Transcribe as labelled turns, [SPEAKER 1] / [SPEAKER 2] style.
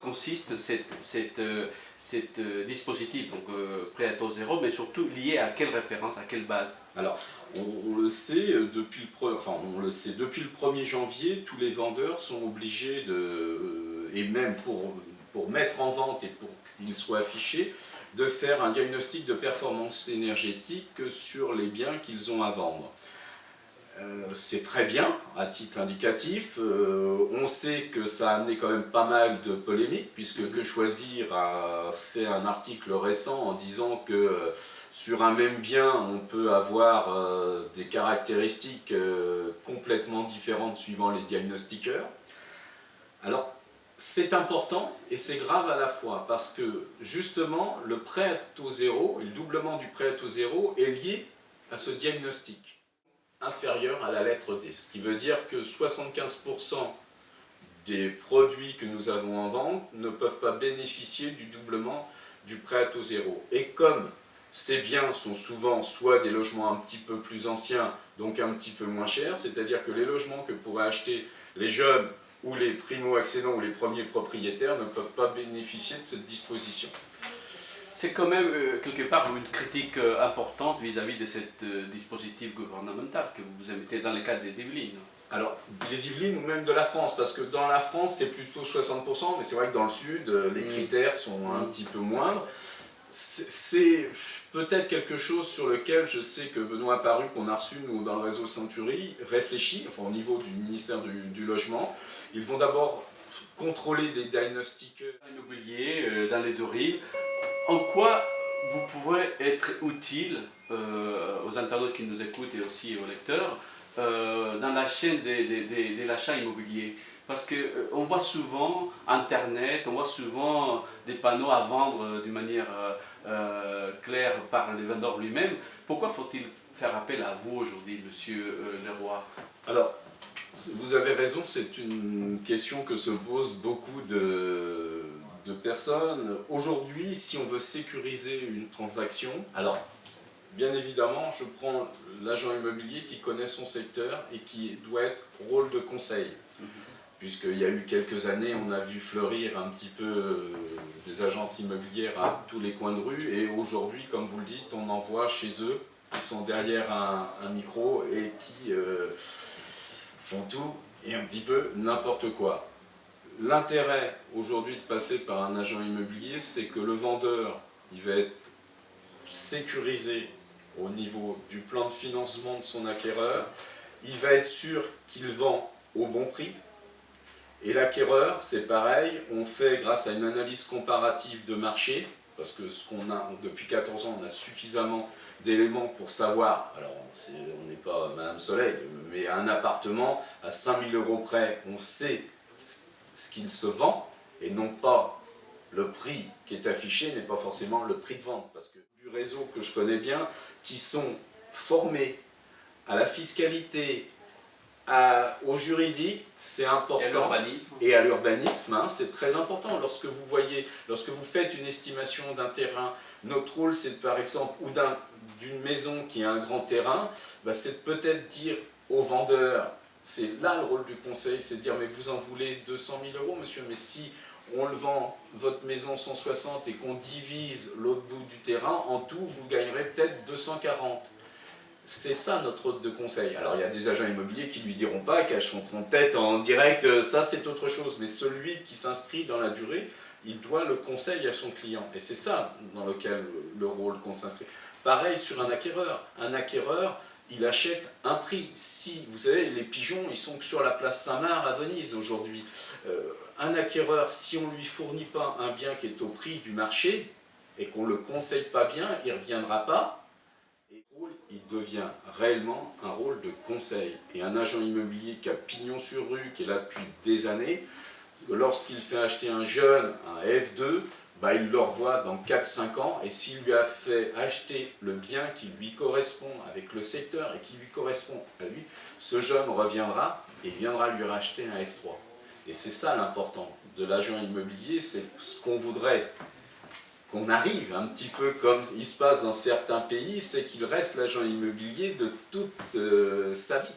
[SPEAKER 1] consiste cet dispositif, donc prêt à taux zéro, mais surtout lié à quelle référence, à quelle base?
[SPEAKER 2] Alors, on le sait depuis depuis le 1er janvier, tous les vendeurs sont obligés et même pour mettre en vente et pour qu'il soit affiché, de faire un diagnostic de performance énergétique sur les biens qu'ils ont à vendre. C'est très bien, à titre indicatif. On sait que ça a amené quand même pas mal de polémiques, puisque Que Choisir a fait un article récent en disant que sur un même bien, on peut avoir des caractéristiques complètement différentes suivant les diagnostiqueurs. Alors, c'est important et c'est grave à la fois, parce que justement, le prêt à taux zéro, et le doublement du prêt à taux zéro est lié à ce diagnostic inférieur à la lettre D. Ce qui veut dire que 75% des produits que nous avons en vente ne peuvent pas bénéficier du doublement du prêt à taux zéro. Et comme ces biens sont souvent soit des logements un petit peu plus anciens, donc un petit peu moins chers, c'est-à-dire que les logements que pourraient acheter les jeunes ou les primo-accédants ou les premiers propriétaires ne peuvent pas bénéficier de cette disposition.
[SPEAKER 1] C'est quand même quelque part une critique importante vis-à-vis de ce dispositif gouvernemental que vous émettez dans le cadre des Yvelines.
[SPEAKER 2] Alors, des Yvelines ou même de la France, parce que dans la France c'est plutôt 60%, mais c'est vrai que dans le sud, les critères sont un petit peu moindres. C'est peut-être quelque chose sur lequel je sais que Benoît Paru, qu'on a reçu nous dans le réseau Century, réfléchit, enfin au niveau du ministère du Logement. Ils vont d'abord contrôler les diagnostics
[SPEAKER 1] immobiliers dans les deux rives. En quoi vous pouvez être utile aux internautes qui nous écoutent et aussi aux lecteurs dans la chaîne de l'achat immobilier? Parce qu'on voit souvent Internet, on voit souvent des panneaux à vendre d'une manière claire par les vendeurs lui-même. Pourquoi faut-il faire appel à vous aujourd'hui, Monsieur Leroy?
[SPEAKER 2] Alors, vous avez raison, c'est une question que se posent beaucoup de personnes. Aujourd'hui, si on veut sécuriser une transaction, alors bien évidemment, je prends l'agent immobilier qui connaît son secteur et qui doit être rôle de conseil. Puisqu'il y a eu quelques années, on a vu fleurir un petit peu des agences immobilières à tous les coins de rue, et aujourd'hui, comme vous le dites, on en voit chez eux, qui sont derrière un micro et qui font tout et un petit peu n'importe quoi. L'intérêt aujourd'hui de passer par un agent immobilier, c'est que le vendeur, il va être sécurisé au niveau du plan de financement de son acquéreur, il va être sûr qu'il vend au bon prix. Et l'acquéreur, c'est pareil, on fait grâce à une analyse comparative de marché, parce que depuis 14 ans, on a suffisamment d'éléments pour savoir, alors on n'est pas Madame Soleil, mais un appartement à 5 000 € près, on sait ce qu'il se vend, et non pas le prix qui est affiché n'est pas forcément le prix de vente. Parce que du réseau que je connais bien, qui sont formés à la fiscalité, au juridique, c'est important, et à l'urbanisme, hein, c'est très important. Lorsque vous faites une estimation d'un terrain, notre rôle c'est par exemple, ou d'une maison qui a un grand terrain, c'est peut-être dire au vendeur, c'est là le rôle du conseil, c'est de dire mais vous en voulez 200 000 € monsieur, mais si on le vend, votre maison 160 et qu'on divise l'autre bout du terrain, en tout vous gagnerez peut-être 240. C'est ça notre rôle de conseil. Alors il y a des agents immobiliers qui ne lui diront pas, qui achèteront peut-être en direct, ça c'est autre chose. Mais celui qui s'inscrit dans la durée, il doit le conseil à son client. Et c'est ça dans lequel le rôle qu'on s'inscrit. Pareil sur un acquéreur. Un acquéreur, il achète un prix. Si, vous savez, les pigeons, ils sont que sur la place Saint-Marc à Venise aujourd'hui. Un acquéreur, si on ne lui fournit pas un bien qui est au prix du marché, et qu'on ne le conseille pas bien, il ne reviendra pas. Il devient réellement un rôle de conseil. Et un agent immobilier qui a pignon sur rue, qui est là depuis des années, lorsqu'il fait acheter un jeune, un F2, il le revoit dans 4-5 ans, et s'il lui a fait acheter le bien qui lui correspond avec le secteur et qui lui correspond à lui, ce jeune reviendra et viendra lui racheter un F3. Et c'est ça l'important de l'agent immobilier, c'est ce qu'on voudrait qu'on arrive un petit peu comme il se passe dans certains pays, c'est qu'il reste l'agent immobilier de toute sa vie.